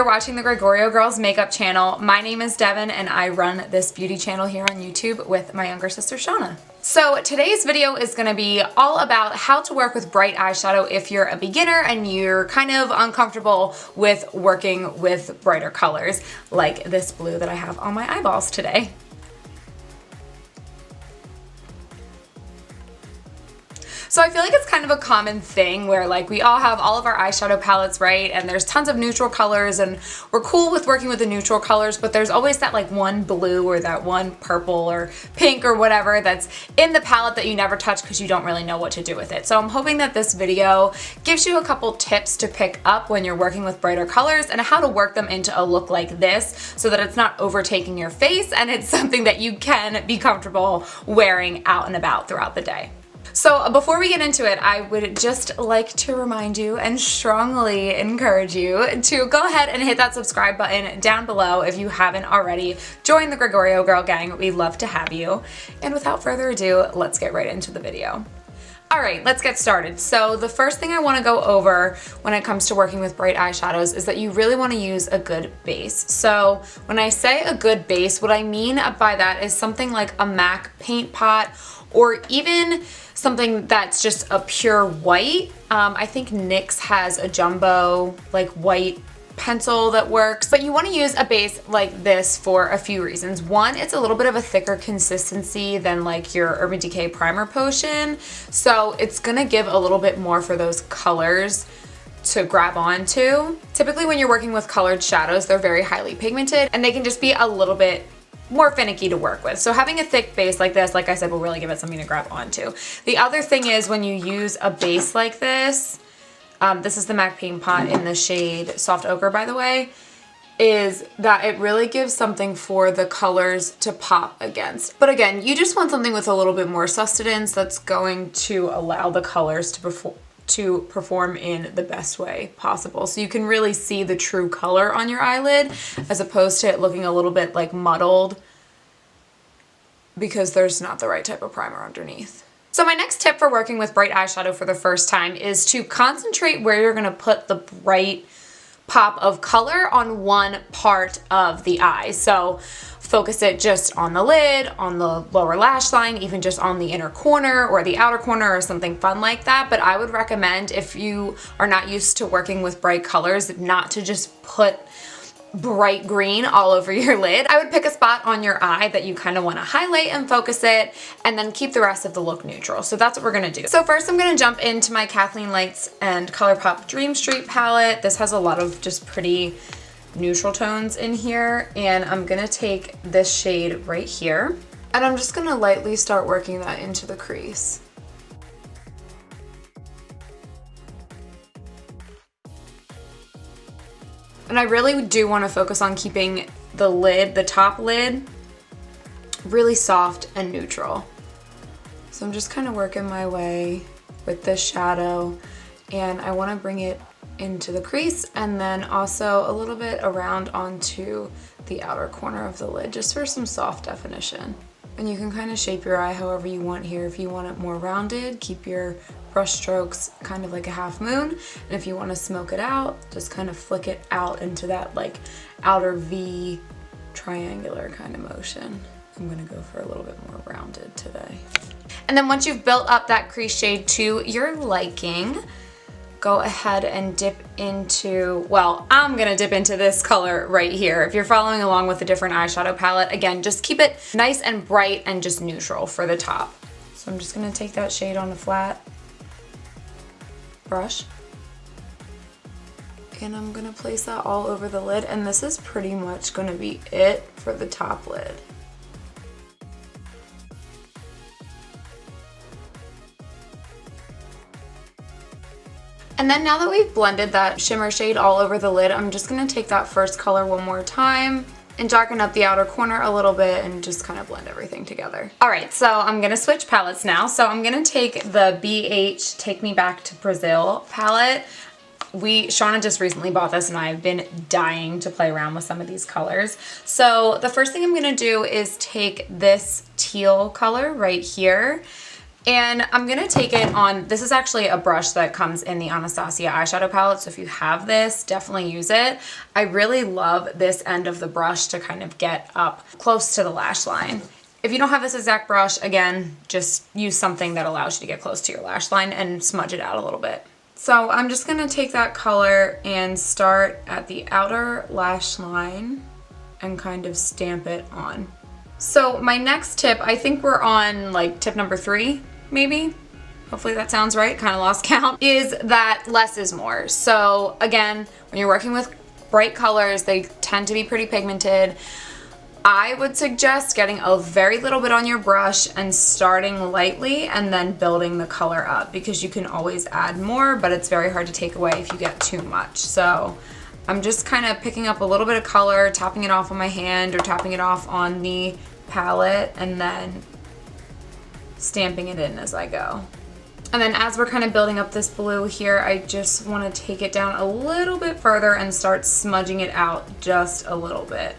You're watching the Gregorio Girls Makeup channel. My name is Devin and I run this beauty channel here on YouTube with my younger sister Shauna. So today's video is going to be all about how to work with bright eyeshadow if you're a beginner and you're kind of uncomfortable with working with brighter colors like this blue that I have on my eyeballs today. So I feel like it's kind of a common thing where like we all have all of our eyeshadow palettes, right? And there's tons of neutral colors and we're cool with working with the neutral colors, but there's always that like one blue or that one purple or pink or whatever that's in the palette that you never touch because you don't really know what to do with it. So I'm hoping that this video gives you a couple tips to pick up when you're working with brighter colors and how to work them into a look like this so that it's not overtaking your face and it's something that you can be comfortable wearing out and about throughout the day. So before we get into it, I would just like to remind you and strongly encourage you to go ahead and hit that subscribe button down below if you haven't already. Join the Gregorio Girl Gang. We'd love to have you. And without further ado, let's get right into the video. Alright, let's get started. So the first thing I want to go over when it comes to working with bright eyeshadows is that you really want to use a good base. So when I say a good base, what I mean by that is something like a MAC paint pot or even something that's just a pure white. I think NYX has a jumbo like white pencil that works, but you want to use a base like this for a few reasons. One, it's a little bit of a thicker consistency than like your Urban Decay primer potion, so it's gonna give a little bit more for those colors to grab onto. Typically when you're working with colored shadows, they're very highly pigmented and they can just be a little bit more finicky to work with. So having a thick base like this, like I said, will really give it something to grab onto. The other thing is when you use a base like this, this is the MAC Paint Pot in the shade Soft Ochre, by the way, is that it really gives something for the colors to pop against. But again, you just want something with a little bit more sustenance that's going to allow the colors to perform in the best way possible. So you can really see the true color on your eyelid as opposed to it looking a little bit like muddled because there's not the right type of primer underneath. So my next tip for working with bright eyeshadow for the first time is to concentrate where you're gonna put the bright pop of color on one part of the eye. So focus it just on the lid, on the lower lash line, even just on the inner corner or the outer corner or something fun like that. But I would recommend, if you are not used to working with bright colors, not to just put bright green all over your lid. I would pick a spot on your eye that you kind of want to highlight and focus it, and then keep the rest of the look neutral. So that's what we're going to do. So first I'm going to jump into my Kathleen Lights and ColourPop Dream Street palette. This has a lot of just pretty neutral tones in here, and I'm going to take this shade right here, and I'm just going to lightly start working that into the crease. And I really do want to focus on keeping the lid, the top lid, really soft and neutral. So I'm just kind of working my way with this shadow, and I want to bring it into the crease and then also a little bit around onto the outer corner of the lid just for some soft definition. And you can kind of shape your eye however you want here. If you want it more rounded, keep your brush strokes kind of like a half moon. And if you want to smoke it out, just kind of flick it out into that like outer V triangular kind of motion. I'm going to go for a little bit more rounded today. And then once you've built up that crease shade to your liking, go ahead and dip into, well, I'm gonna dip into this color right here. If you're following along with a different eyeshadow palette, again, just keep it nice and bright and just neutral for the top. So I'm just gonna take that shade on a flat brush, and I'm gonna place that all over the lid, and this is pretty much gonna be it for the top lid. And then now that we've blended that shimmer shade all over the lid, I'm just gonna take that first color one more time and darken up the outer corner a little bit and just kind of blend everything together. All right, so I'm gonna switch palettes now. So I'm gonna take the BH Take Me Back to Brazil palette. Shauna just recently bought this and I've been dying to play around with some of these colors. So the first thing I'm gonna do is take this teal color right here And I'm gonna take it on, this is actually a brush that comes in the Anastasia eyeshadow palette, so if you have this, definitely use it. I really love this end of the brush to kind of get up close to the lash line. If you don't have this exact brush, again, just use something that allows you to get close to your lash line and smudge it out a little bit. So I'm just gonna take that color and start at the outer lash line and kind of stamp it on. So my next tip, I think we're on like tip number 3, maybe. Hopefully that sounds right, kind of lost count, is that less is more. So again, when you're working with bright colors, they tend to be pretty pigmented. I would suggest getting a very little bit on your brush and starting lightly and then building the color up, because you can always add more, but it's very hard to take away if you get too much. So I'm just kind of picking up a little bit of color, tapping it off on my hand or tapping it off on the palette, and then stamping it in as I go. And then as we're kind of building up this blue here, I just want to take it down a little bit further and start smudging it out just a little bit.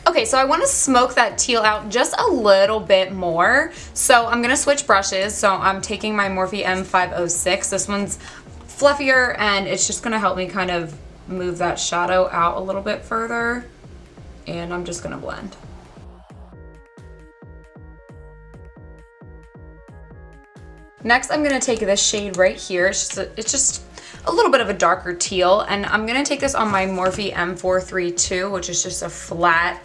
Okay, so I want to smoke that teal out just a little bit more. So I'm going to switch brushes. So I'm taking my Morphe M506. This one's fluffier and it's just going to help me kind of move that shadow out a little bit further. And I'm just going to blend. Next, I'm going to take this shade right here. It's just a little bit of a darker teal, and I'm going to take this on my Morphe M432, which is just a flat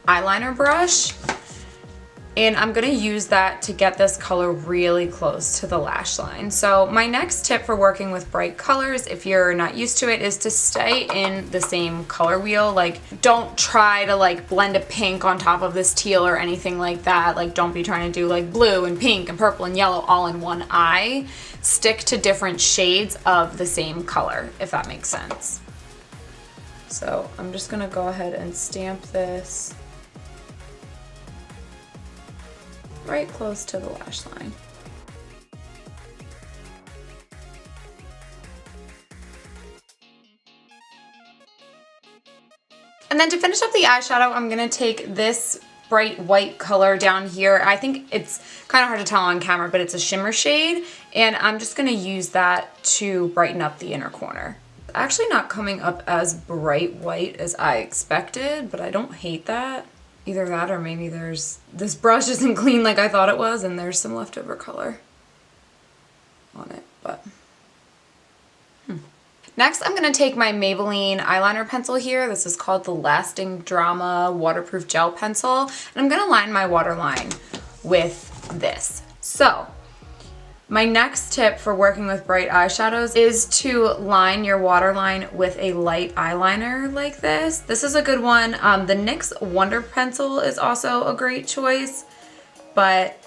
eyeliner brush. And I'm going to use that to get this color really close to the lash line. So my next tip for working with bright colors, if you're not used to it, is to stay in the same color wheel. Like, don't try to like blend a pink on top of this teal or anything like that. Like, don't be trying to do like blue and pink and purple and yellow all in one eye. Stick to different shades of the same color, if that makes sense. So I'm just going to go ahead and stamp this right close to the lash line. And then to finish up the eyeshadow, I'm going to take this bright white color down here. I think it's kind of hard to tell on camera, but it's a shimmer shade, and I'm just going to use that to brighten up the inner corner. Actually not coming up as bright white as I expected, but I don't hate that. Either that or maybe this brush isn't clean like I thought it was and there's some leftover color on it, but Next, I'm going to take my Maybelline eyeliner pencil here. This is called the Lasting Drama Waterproof Gel Pencil, and I'm going to line my waterline with this. So my next tip for working with bright eyeshadows is to line your waterline with a light eyeliner like this. This is a good one. The NYX Wonder Pencil is also a great choice, but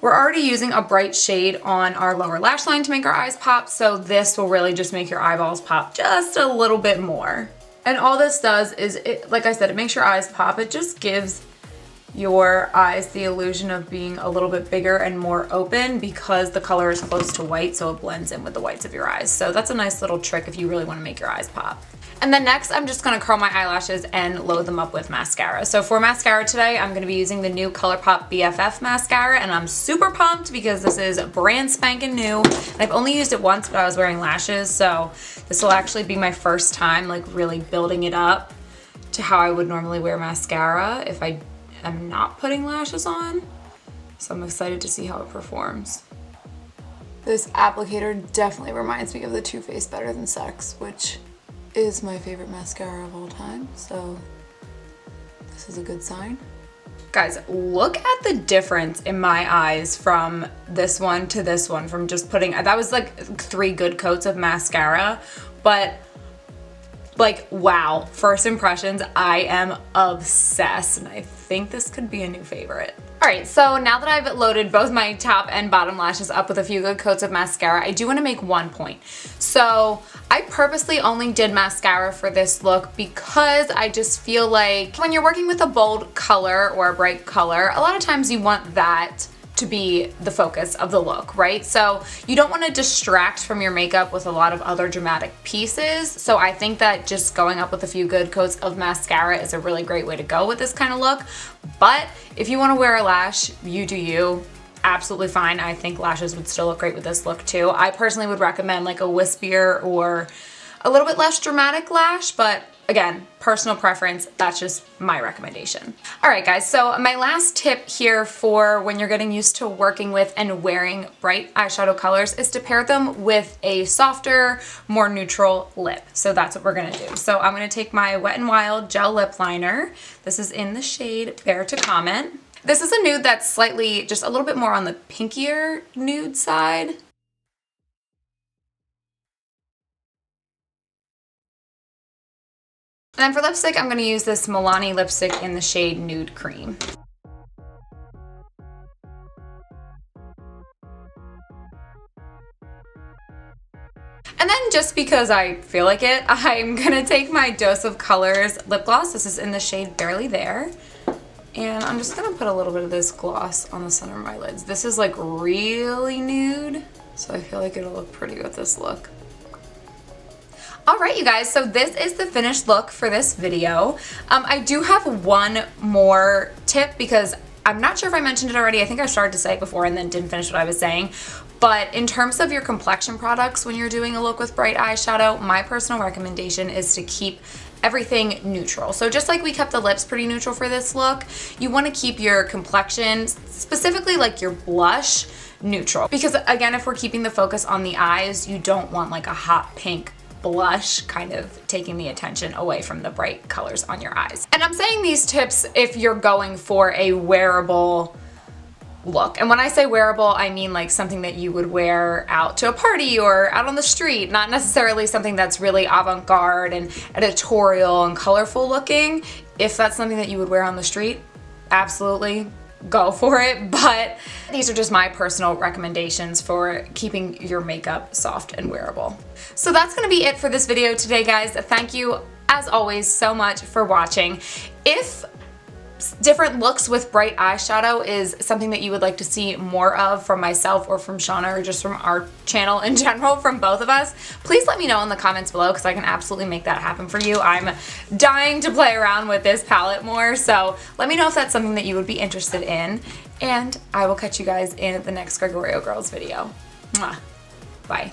we're already using a bright shade on our lower lash line to make our eyes pop, so this will really just make your eyeballs pop just a little bit more. And all this does is, like I said, it makes your eyes pop. It just gives your eyes the illusion of being a little bit bigger and more open because the color is close to white, so it blends in with the whites of your eyes. So that's a nice little trick if you really want to make your eyes pop. And then next, I'm just going to curl my eyelashes and load them up with mascara. So for mascara today, I'm going to be using the new ColourPop BFF mascara, and I'm super pumped because this is brand spanking new. And I've only used it once, but I was wearing lashes, so this will actually be my first time like really building it up to how I would normally wear mascara if I am not putting lashes on. So I'm excited to see how it performs. This applicator definitely reminds me of the Too Faced Better Than Sex, which is my favorite mascara of all time, so this is a good sign. Guys, look at the difference in my eyes from this one to this one, from just putting, that was like 3 good coats of mascara, but like, wow, first impressions, I am obsessed, and I think this could be a new favorite. Alright, so now that I've loaded both my top and bottom lashes up with a few good coats of mascara, I do want to make one point. So I purposely only did mascara for this look because I just feel like when you're working with a bold color or a bright color, a lot of times you want that to be the focus of the look, right? So you don't want to distract from your makeup with a lot of other dramatic pieces. So I think that just going up with a few good coats of mascara is a really great way to go with this kind of look. But if you want to wear a lash, you do you. Absolutely fine. I think lashes would still look great with this look too. I personally would recommend like a wispier or a little bit less dramatic lash, but again, personal preference, that's just my recommendation. All right, guys, so my last tip here for when you're getting used to working with and wearing bright eyeshadow colors is to pair them with a softer, more neutral lip. So that's what we're gonna do. So I'm gonna take my Wet n Wild gel lip liner. This is in the shade Bear to Comment. This is a nude that's slightly, just a little bit more on the pinkier nude side. And then for lipstick, I'm going to use this Milani lipstick in the shade Nude Cream. And then just because I feel like it, I'm going to take my Dose of Colors lip gloss. This is in the shade Barely There. And I'm just going to put a little bit of this gloss on the center of my lids. This is like really nude, so I feel like it'll look pretty with this look. Alright you guys, so this is the finished look for this video. I do have one more tip because I'm not sure if I mentioned it already. I think I started to say it before and then didn't finish what I was saying. But in terms of your complexion products when you're doing a look with bright eyeshadow, my personal recommendation is to keep everything neutral. So just like we kept the lips pretty neutral for this look, you want to keep your complexion, specifically like your blush, neutral. Because again, if we're keeping the focus on the eyes, you don't want like a hot pink blush kind of taking the attention away from the bright colors on your eyes. And I'm saying these tips if you're going for a wearable look. And when I say wearable, I mean like something that you would wear out to a party or out on the street, not necessarily something that's really avant-garde and editorial and colorful looking. If that's something that you would wear on the street, absolutely go for it, but these are just my personal recommendations for keeping your makeup soft and wearable. So that's gonna be it for this video today, guys. Thank you, as always, so much for watching. If different looks with bright eyeshadow is something that you would like to see more of from myself or from Shauna or just from our channel in general, from both of us, please let me know in the comments below because I can absolutely make that happen for you. I'm dying to play around with this palette more, so let me know if that's something that you would be interested in, and I will catch you guys in the next Gregorio Girls video. Mwah. Bye.